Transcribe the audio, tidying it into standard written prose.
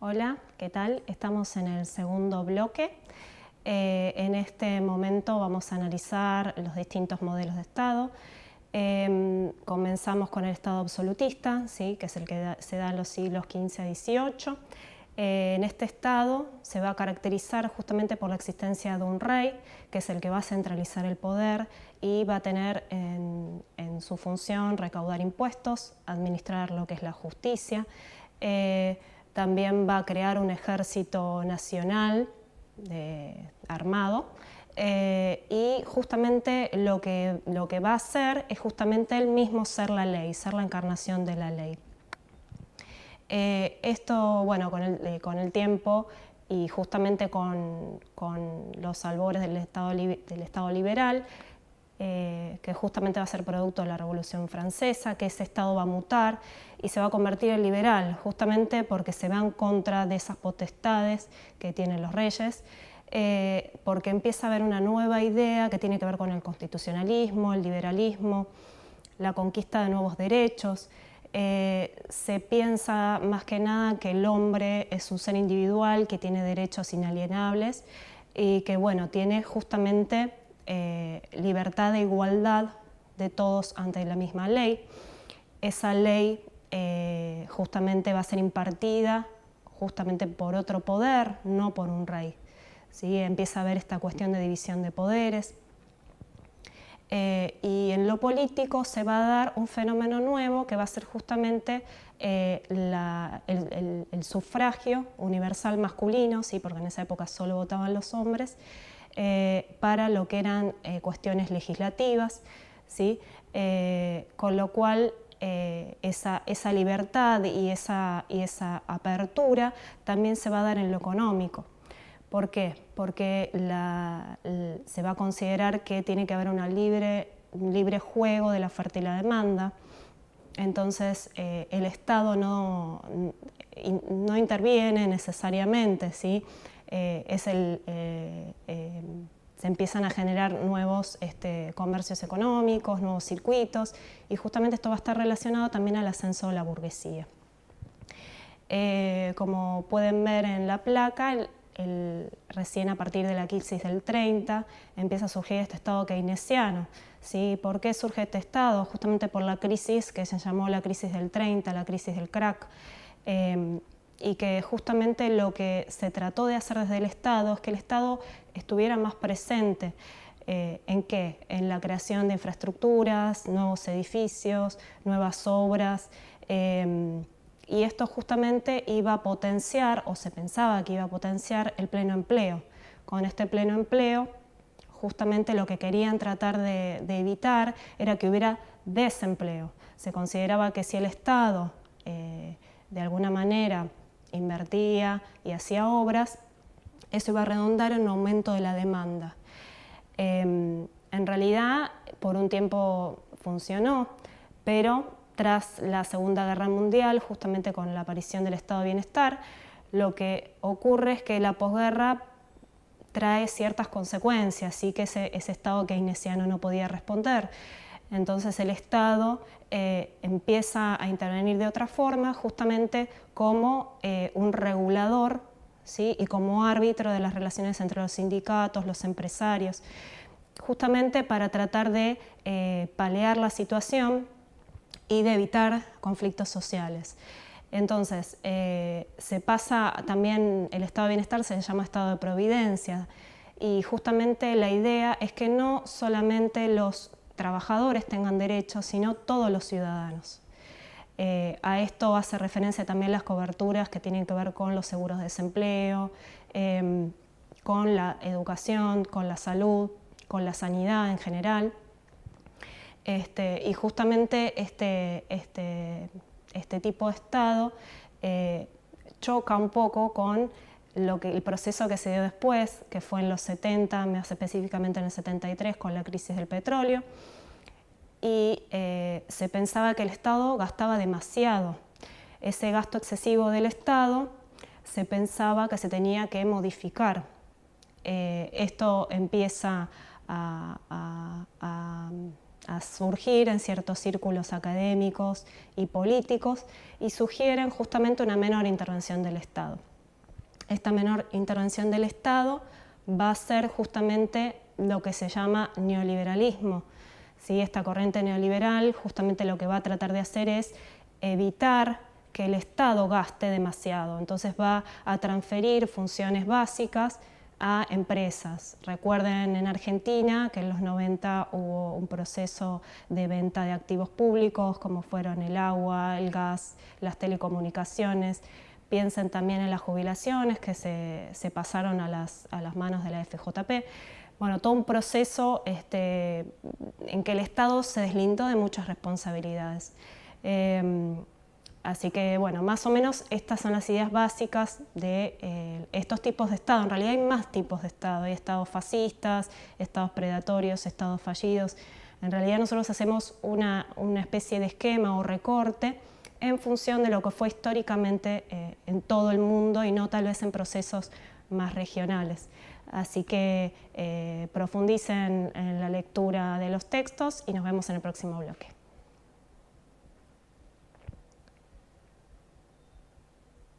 Hola, ¿qué tal? Estamos en el segundo bloque. En este momento vamos a analizar los distintos modelos de Estado. Comenzamos con el Estado absolutista, ¿sí? Que es el que se da en los siglos XV a XVIII. En este Estado se va a caracterizar justamente por la existencia de un rey, que es el que va a centralizar el poder y va a tener en su función recaudar impuestos, administrar lo que es la justicia. También va a crear un ejército nacional armado y justamente lo que va a hacer es justamente él mismo ser la ley, ser la encarnación de la ley. Esto, bueno, con el tiempo y justamente con los albores del Estado liberal, que justamente va a ser producto de la Revolución Francesa, que ese Estado va a mutar y se va a convertir en liberal, justamente porque se va en contra de esas potestades que tienen los reyes, porque empieza a haber una nueva idea que tiene que ver con el constitucionalismo, el liberalismo, la conquista de nuevos derechos. Se piensa más que nada que el hombre es un ser individual que tiene derechos inalienables y que, bueno, tiene justamente libertad e igualdad de todos ante la misma ley. Esa ley justamente va a ser impartida justamente por otro poder, no por un rey, ¿sí? Empieza a haber esta cuestión de división de poderes. Y en lo político se va a dar un fenómeno nuevo que va a ser justamente el sufragio universal masculino, ¿sí? Porque en esa época solo votaban los hombres, para lo que eran cuestiones legislativas, ¿sí? Con lo cual esa libertad y esa apertura también se va a dar en lo económico. ¿Por qué? Porque se va a considerar que tiene que haber un libre juego de la oferta y la demanda. Entonces el Estado no interviene necesariamente, ¿sí? Se empiezan a generar nuevos comercios económicos, nuevos circuitos, y justamente esto va a estar relacionado también al ascenso de la burguesía. Como pueden ver en la placa, recién a partir de la crisis del 30 empieza a surgir este Estado keynesiano, ¿sí? ¿Por qué surge este Estado? Justamente por la crisis que se llamó la crisis del 30, la crisis del crack, y que justamente lo que se trató de hacer desde el Estado es que el Estado estuviera más presente. ¿En qué? En la creación de infraestructuras, nuevos edificios, nuevas obras, y esto justamente iba a potenciar, o se pensaba que iba a potenciar, el pleno empleo. Con este pleno empleo, justamente lo que querían tratar de evitar era que hubiera desempleo. Se consideraba que si el Estado de alguna manera invertía y hacía obras, eso iba a redundar en un aumento de la demanda. En realidad, por un tiempo funcionó, pero tras la Segunda Guerra Mundial, justamente con la aparición del Estado de Bienestar, lo que ocurre es que la posguerra trae ciertas consecuencias, ¿sí? Que ese Estado keynesiano no podía responder. Entonces el Estado empieza a intervenir de otra forma, justamente como un regulador, ¿sí? Y como árbitro de las relaciones entre los sindicatos, los empresarios, justamente para tratar de paliar la situación y de evitar conflictos sociales. Entonces, se pasa también, el estado de bienestar se llama estado de providencia, y justamente la idea es que no solamente los trabajadores tengan derechos, sino todos los ciudadanos. A esto hace referencia también las coberturas que tienen que ver con los seguros de desempleo, con la educación, con la salud, con la sanidad en general. Y justamente este tipo de Estado choca un poco con el proceso que se dio después, que fue en los 70, más específicamente en el 73, con la crisis del petróleo, y se pensaba que el Estado gastaba demasiado. Ese gasto excesivo del Estado se pensaba que se tenía que modificar. Esto empieza a surgir en ciertos círculos académicos y políticos y sugieren justamente una menor intervención del Estado. esta menor intervención del Estado va a ser justamente lo que se llama neoliberalismo. ¿Sí? Esta corriente neoliberal justamente lo que va a tratar de hacer es evitar que el Estado gaste demasiado, entonces va a transferir funciones básicas a empresas. Recuerden en Argentina que en los 90 hubo un proceso de venta de activos públicos como fueron el agua, el gas, las telecomunicaciones. Piensen también en las jubilaciones que se pasaron a las manos de la FJP. Bueno, todo un proceso en que el Estado se deslindó de muchas responsabilidades. Así que, bueno, más o menos estas son las ideas básicas de estos tipos de Estado. En realidad hay más tipos de Estado. Hay estados fascistas, estados predatorios, estados fallidos. En realidad nosotros hacemos una especie de esquema o recorte en función de lo que fue históricamente en todo el mundo y no tal vez en procesos más regionales. Así que profundicen en la lectura de los textos y nos vemos en el próximo bloque.